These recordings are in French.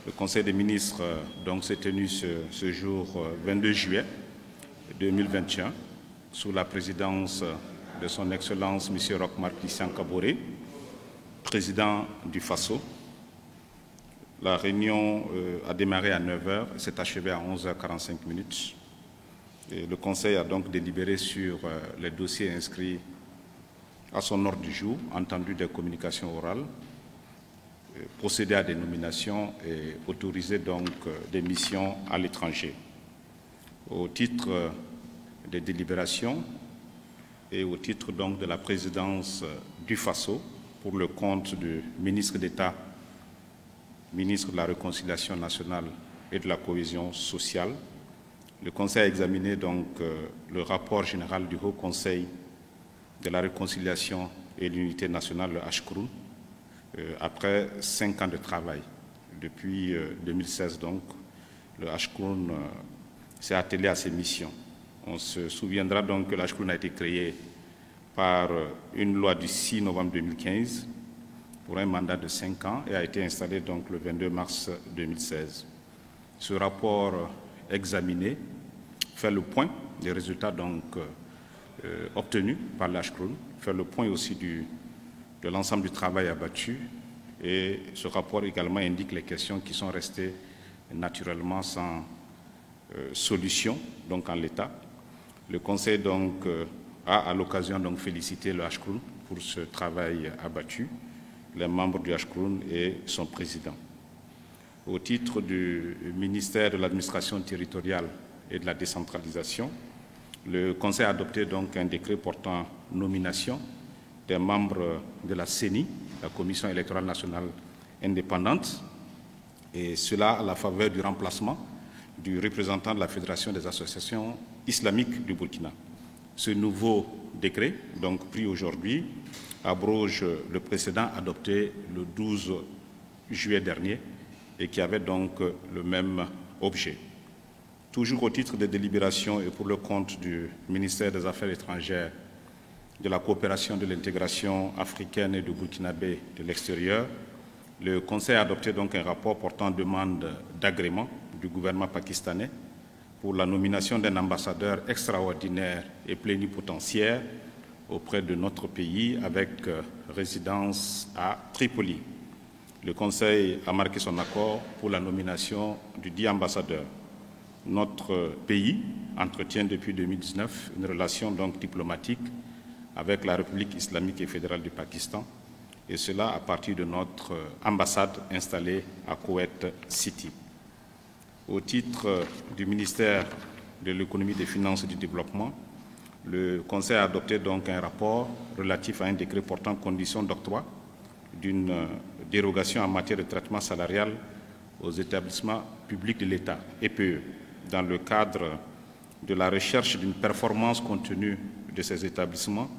Le Conseil des ministres donc s'est tenu ce jour 22 juillet 2021 sous la présidence de son Excellence M. Roch-Marc Christian Kaboré, président du FASO. La réunion a démarré à 9h et s'est achevée à 11h45. Et le Conseil a donc délibéré sur les dossiers inscrits à son ordre du jour, entendu des communications orales, procédé à des nominations et autorisé donc des missions à l'étranger. Au titre des délibérations et au titre donc de la présidence du FASO, pour le compte du ministre d'État, ministre de la Réconciliation nationale et de la cohésion sociale, le Conseil a examiné donc le rapport général du Haut Conseil de la Réconciliation et de l'Unité nationale, le HCRUN, après 5 ans de travail. Depuis 2016, donc, le HCRUN s'est attelé à ses missions. On se souviendra donc que le HCRUN a été créé par une loi du 6 novembre 2015 pour un mandat de 5 ans et a été installé donc le 22 mars 2016. Ce rapport examiné fait le point des résultats donc obtenus par l'HCRUN, fait le point aussi de l'ensemble du travail abattu, et ce rapport également indique les questions qui sont restées naturellement sans solution donc en l'état. Le Conseil donc a à l'occasion donc félicité le HCRUN pour ce travail abattu, les membres du HCRUN et son président. Au titre du ministère de l'Administration territoriale et de la décentralisation, le Conseil a adopté donc un décret portant nomination des membres de la CENI, la Commission électorale nationale indépendante, et cela à la faveur du remplacement du représentant de la Fédération des associations islamiques du Burkina. Ce nouveau décret, donc pris aujourd'hui, abroge le précédent adopté le 12 juillet dernier et qui avait donc le même objet. Toujours au titre des délibérations et pour le compte du ministère des Affaires étrangères, de la coopération de l'intégration africaine et du burkinabé de l'extérieur, le Conseil a adopté donc un rapport portant demande d'agrément du gouvernement pakistanais pour la nomination d'un ambassadeur extraordinaire et plénipotentiaire auprès de notre pays avec résidence à Tripoli. Le Conseil a marqué son accord pour la nomination du dit ambassadeur. Notre pays entretient depuis 2019 une relation donc diplomatique avec la République islamique et fédérale du Pakistan, et cela à partir de notre ambassade installée à Kuwait City. Au titre du ministère de l'économie, des finances et du développement, le Conseil a adopté donc un rapport relatif à un décret portant conditions d'octroi d'une dérogation en matière de traitement salarial aux établissements publics de l'État, EPE, dans le cadre de la recherche d'une performance contenue de ces établissements.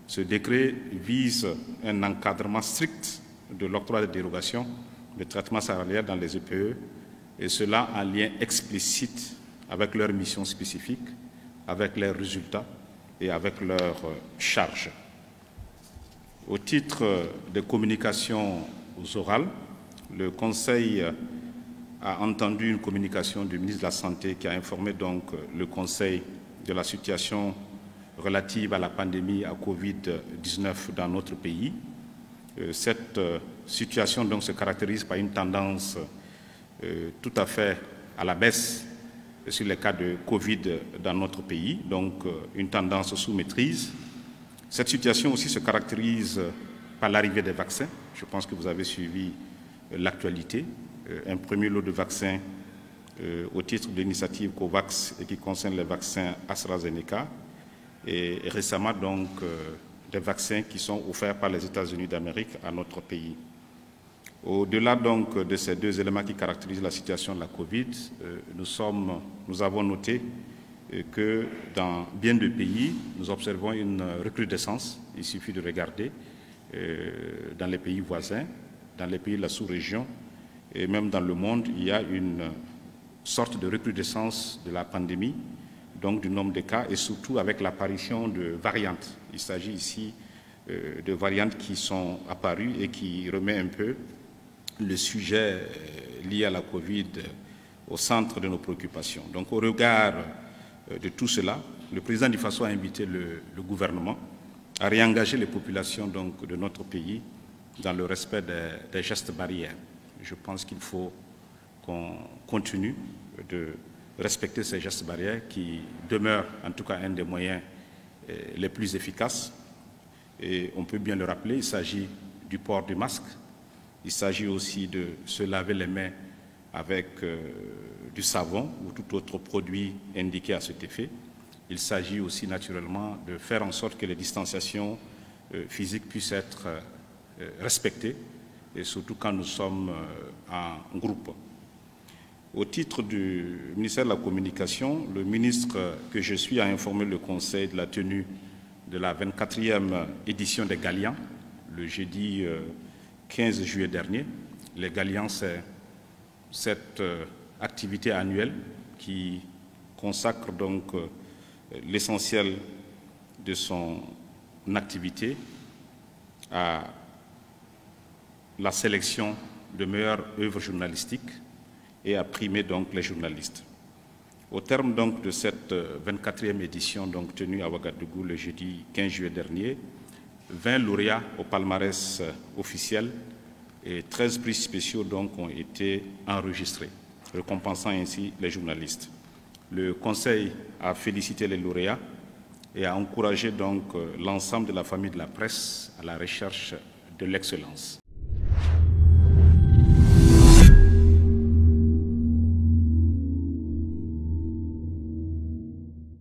Ce décret vise un encadrement strict de l'octroi de dérogation de traitement salarial dans les EPE, et cela en lien explicite avec leurs missions spécifiques, avec leurs résultats et avec leurs charges. Au titre des communications orales, le Conseil a entendu une communication du ministre de la Santé qui a informé donc le Conseil de la situation relative à la pandémie à Covid-19 dans notre pays. Cette situation donc se caractérise par une tendance tout à fait à la baisse sur les cas de Covid dans notre pays, donc une tendance sous maîtrise. Cette situation aussi se caractérise par l'arrivée des vaccins. Je pense que vous avez suivi l'actualité. Un premier lot de vaccins au titre de l'initiative COVAX et qui concerne les vaccins AstraZeneca, et récemment donc des vaccins qui sont offerts par les États-Unis d'Amérique à notre pays. Au-delà donc de ces deux éléments qui caractérisent la situation de la Covid, nous avons noté que dans bien de pays, nous observons une recrudescence. Il suffit de regarder dans les pays voisins, dans les pays de la sous-région et même dans le monde, il y a une sorte de recrudescence de la pandémie, donc du nombre de cas, et surtout avec l'apparition de variantes. Il s'agit ici de variantes qui sont apparues et qui remet un peu le sujet lié à la Covid au centre de nos préoccupations. Donc, au regard de tout cela, le président du Faso a invité le gouvernement à réengager les populations donc, de notre pays dans le respect des gestes barrières. Je pense qu'il faut qu'on continue de respecter ces gestes barrières qui demeurent en tout cas un des moyens les plus efficaces. Et on peut bien le rappeler, il s'agit du port du masque, il s'agit aussi de se laver les mains avec du savon ou tout autre produit indiqué à cet effet. Il s'agit aussi naturellement de faire en sorte que les distanciations physiques puissent être respectées, et surtout quand nous sommes en groupe. Au titre du ministère de la Communication, le ministre que je suis a informé le Conseil de la tenue de la 24e édition des Galians, le jeudi 15 juillet dernier. Les Galians, c'est cette activité annuelle qui consacre donc l'essentiel de son activité à la sélection de meilleures œuvres journalistiques et à primer donc les journalistes. Au terme donc de cette 24e édition donc tenue à Ouagadougou le jeudi 15 juillet dernier, 20 lauréats au palmarès officiel et 13 prix spéciaux donc ont été enregistrés, récompensant ainsi les journalistes. Le Conseil a félicité les lauréats et a encouragé donc l'ensemble de la famille de la presse à la recherche de l'excellence.